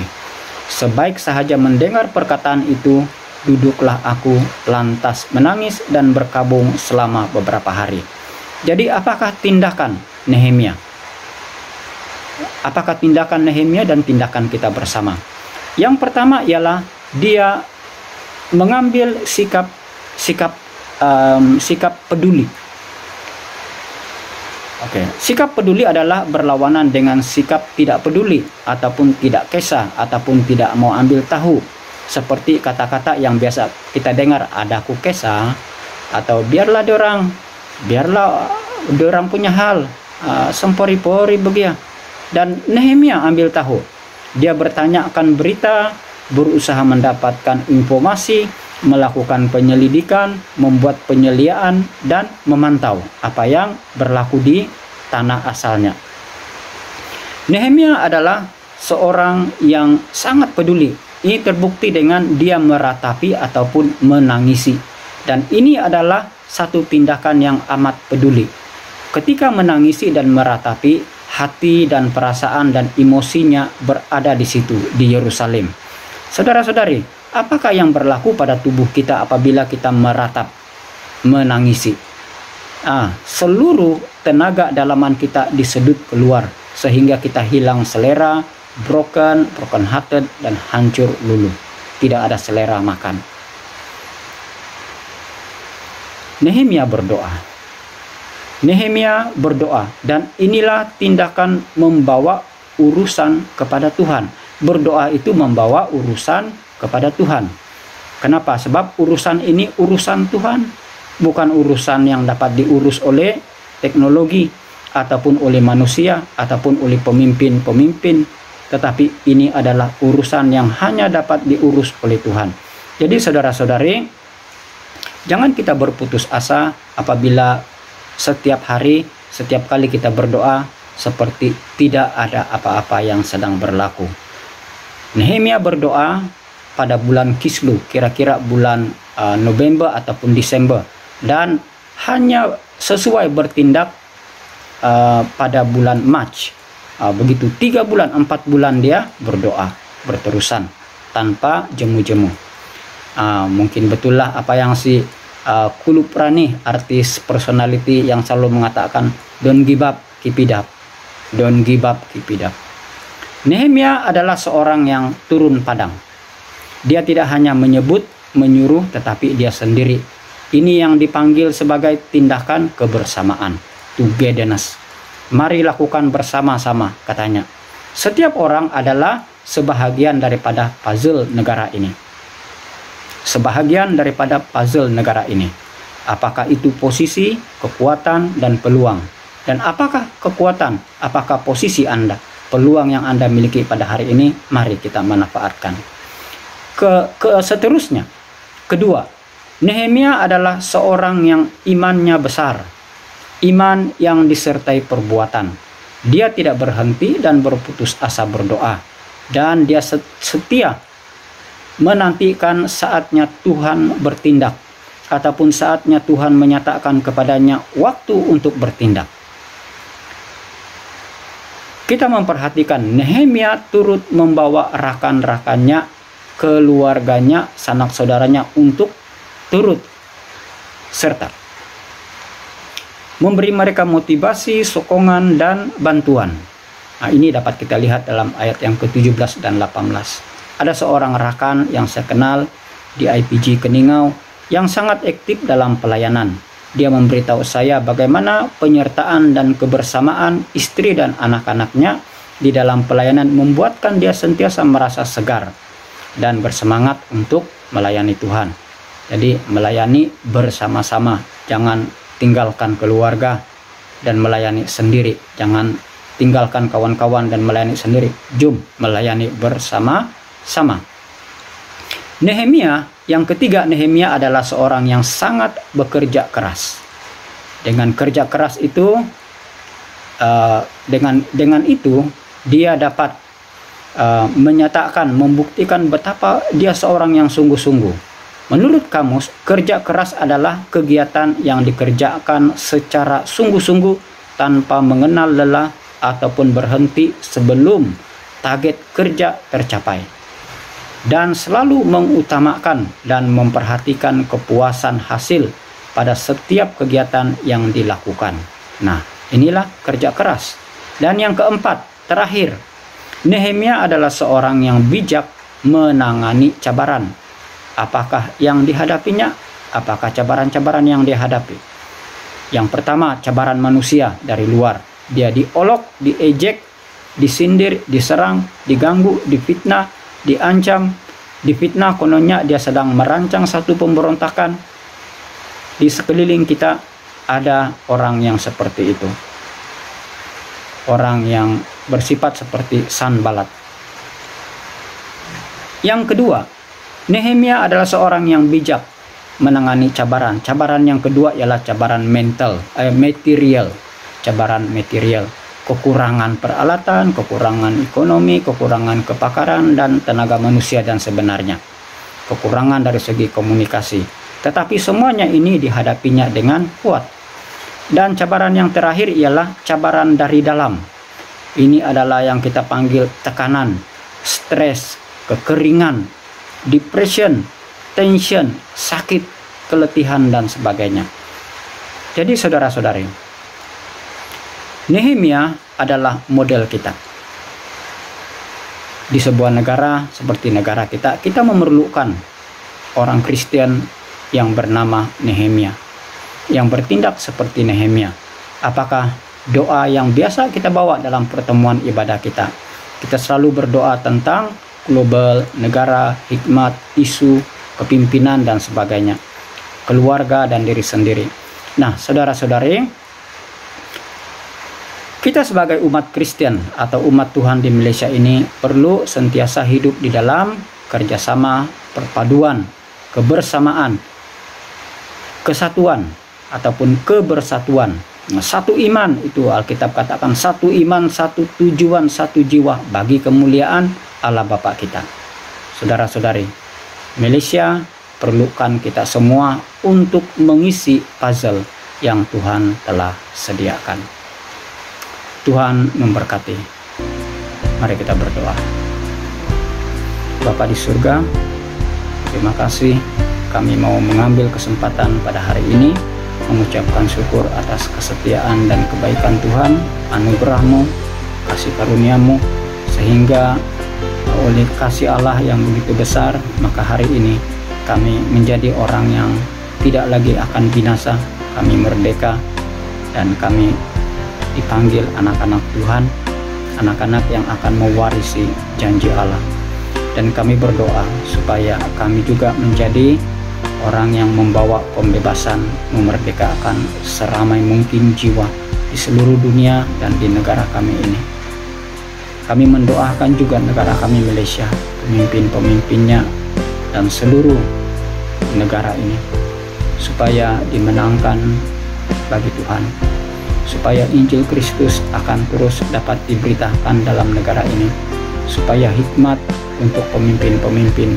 Sebaik sahaja mendengar perkataan itu, duduklah aku lantas menangis dan berkabung selama beberapa hari. Jadi apakah tindakan Nehemia? Apakah tindakan Nehemia dan tindakan kita bersama? Yang pertama ialah dia mengambil sikap peduli. Sikap peduli adalah berlawanan dengan sikap tidak peduli ataupun tidak kisah ataupun tidak mau ambil tahu. Seperti kata-kata yang biasa kita dengar, adaku kisah, atau biarlah dorang punya hal, sempori-pori begitu. Dan Nehemia ambil tahu. Dia bertanya akan berita, berusaha mendapatkan informasi, melakukan penyelidikan, membuat penyeliaan, dan memantau apa yang berlaku di tanah asalnya. Nehemia adalah seorang yang sangat peduli. Ini terbukti dengan dia meratapi ataupun menangisi. Dan ini adalah satu tindakan yang amat peduli. Ketika menangisi dan meratapi, hati dan perasaan dan emosinya berada di situ, di Yerusalem. Saudara-saudari, apakah yang berlaku pada tubuh kita apabila kita meratap, menangisi? Seluruh tenaga dalaman kita disedut keluar, sehingga kita hilang selera, broken hearted, dan hancur luluh. Tidak ada selera makan. Nehemia berdoa, dan inilah tindakan membawa urusan kepada Tuhan. Berdoa itu membawa urusan kepada Tuhan. Kenapa? Sebab urusan ini urusan Tuhan, bukan urusan yang dapat diurus oleh teknologi ataupun oleh manusia ataupun oleh pemimpin-pemimpin, tetapi ini adalah urusan yang hanya dapat diurus oleh Tuhan. Jadi saudara-saudari, jangan kita berputus asa apabila setiap hari, setiap kali kita berdoa seperti tidak ada apa-apa yang sedang berlaku. Nehemia berdoa pada bulan Kislu, kira-kira bulan November ataupun Desember, dan hanya sesuai bertindak pada bulan Mac begitu 3 bulan 4 bulan dia berdoa berterusan tanpa jemu-jemu. Mungkin betul lah apa yang si Kulub Rani, artis personality, yang selalu mengatakan don't give up, keep it up. Don't give up, keep it up. Nehemia adalah seorang yang turun padang. Dia tidak hanya menyebut, menyuruh, tetapi dia sendiri. Ini yang dipanggil sebagai tindakan kebersamaan, togetherness. Mari lakukan bersama-sama, katanya. Setiap orang adalah sebahagian daripada puzzle negara ini. Sebahagian daripada puzzle negara ini. Apakah itu posisi, kekuatan, dan peluang? Dan apakah kekuatan, apakah posisi Anda, peluang yang Anda miliki pada hari ini? Mari kita manfaatkan. Seterusnya, kedua, Nehemia adalah seorang yang imannya besar. Iman yang disertai perbuatan. Dia tidak berhenti dan berputus asa berdoa. Dan dia setia menantikan saatnya Tuhan bertindak, ataupun saatnya Tuhan menyatakan kepadanya waktu untuk bertindak. Kita memperhatikan Nehemia turut membawa rakan-rakannya, keluarganya, sanak saudaranya untuk turut serta memberi mereka motivasi, sokongan, dan bantuan. Nah, ini dapat kita lihat dalam ayat yang ke-17 dan 18. Ada seorang rakan yang saya kenal di IPG Keningau yang sangat aktif dalam pelayanan. Dia memberitahu saya bagaimana penyertaan dan kebersamaan istri dan anak-anaknya di dalam pelayanan membuatkan dia sentiasa merasa segar dan bersemangat untuk melayani Tuhan. Jadi melayani bersama-sama, jangan tinggalkan keluarga dan melayani sendiri. Jangan tinggalkan kawan-kawan dan melayani sendiri. Jom melayani bersama-sama. Nehemia, yang ketiga, Nehemia adalah seorang yang sangat bekerja keras. Dengan kerja keras itu, dengan itu dia dapat menyatakan, membuktikan betapa dia seorang yang sungguh-sungguh. Menurut kamus, kerja keras adalah kegiatan yang dikerjakan secara sungguh-sungguh tanpa mengenal lelah ataupun berhenti sebelum target kerja tercapai, dan selalu mengutamakan dan memperhatikan kepuasan hasil pada setiap kegiatan yang dilakukan. Nah, inilah kerja keras. Dan yang keempat, terakhir, Nehemia adalah seorang yang bijak menangani cabaran. Apakah yang dihadapinya? Apakah cabaran-cabaran yang dihadapi? Yang pertama, cabaran manusia dari luar. Dia diolok, diejek, disindir, diserang, diganggu, difitnah, diancam, difitnah kononnya dia sedang merancang satu pemberontakan. Di sekeliling kita ada orang yang seperti itu. Orang yang bersifat seperti Sanbalat. Yang kedua, Nehemia adalah seorang yang bijak menangani cabaran. Cabaran yang kedua ialah cabaran material. Cabaran material. Kekurangan peralatan, kekurangan ekonomi, kekurangan kepakaran dan tenaga manusia dan sebenarnya. Kekurangan dari segi komunikasi. Tetapi semuanya ini dihadapinya dengan kuat. Dan cabaran yang terakhir ialah cabaran dari dalam. Ini adalah yang kita panggil tekanan, stres, kekeringan, depression, tension, sakit, keletihan, dan sebagainya. Jadi saudara-saudari, Nehemia adalah model kita. Di sebuah negara seperti negara kita, kita memerlukan orang Kristen yang bernama Nehemia, yang bertindak seperti Nehemia. Apakah doa yang biasa kita bawa dalam pertemuan ibadah kita? Kita selalu berdoa tentang global, negara, hikmat, isu, kepimpinan, dan sebagainya. Keluarga dan diri sendiri. Nah, saudara-saudari, kita sebagai umat Kristen atau umat Tuhan di Malaysia ini perlu sentiasa hidup di dalam kerjasama, perpaduan, kebersamaan, kesatuan, ataupun kebersatuan. Nah, satu iman, itu Alkitab katakan, satu iman, satu tujuan, satu jiwa bagi kemuliaan Allah Bapa kita. Saudara-saudari, Malaysia perlukan kita semua untuk mengisi puzzle yang Tuhan telah sediakan. Tuhan memberkati. Mari kita berdoa. Bapa di surga, terima kasih kami mau mengambil kesempatan pada hari ini mengucapkan syukur atas kesetiaan dan kebaikan Tuhan, anugerah-Mu, kasih karunia-Mu, sehingga oleh kasih Allah yang begitu besar, maka hari ini kami menjadi orang yang tidak lagi akan binasa. Kami merdeka dan kami dipanggil anak-anak Tuhan, anak-anak yang akan mewarisi janji Allah. Dan kami berdoa supaya kami juga menjadi orang yang membawa pembebasan, memerdekakan seramai mungkin jiwa di seluruh dunia dan di negara kami ini. Kami mendoakan juga negara kami Malaysia, pemimpin-pemimpinnya dan seluruh negara ini, supaya dimenangkan bagi Tuhan, supaya Injil Kristus akan terus dapat diberitakan dalam negara ini, supaya hikmat untuk pemimpin-pemimpin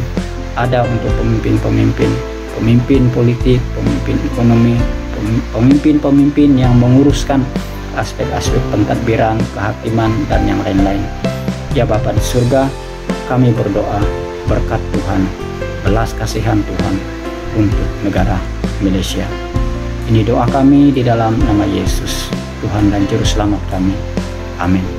ada, untuk pemimpin-pemimpin, pemimpin politik, pemimpin ekonomi, pemimpin-pemimpin yang menguruskan aspek-aspek pentadbiran, kehakiman, dan yang lain-lain. Ya Bapa di surga, kami berdoa berkat Tuhan, belas kasihan Tuhan untuk negara Malaysia. Ini doa kami di dalam nama Yesus, Tuhan dan Juru Selamat kami. Amin.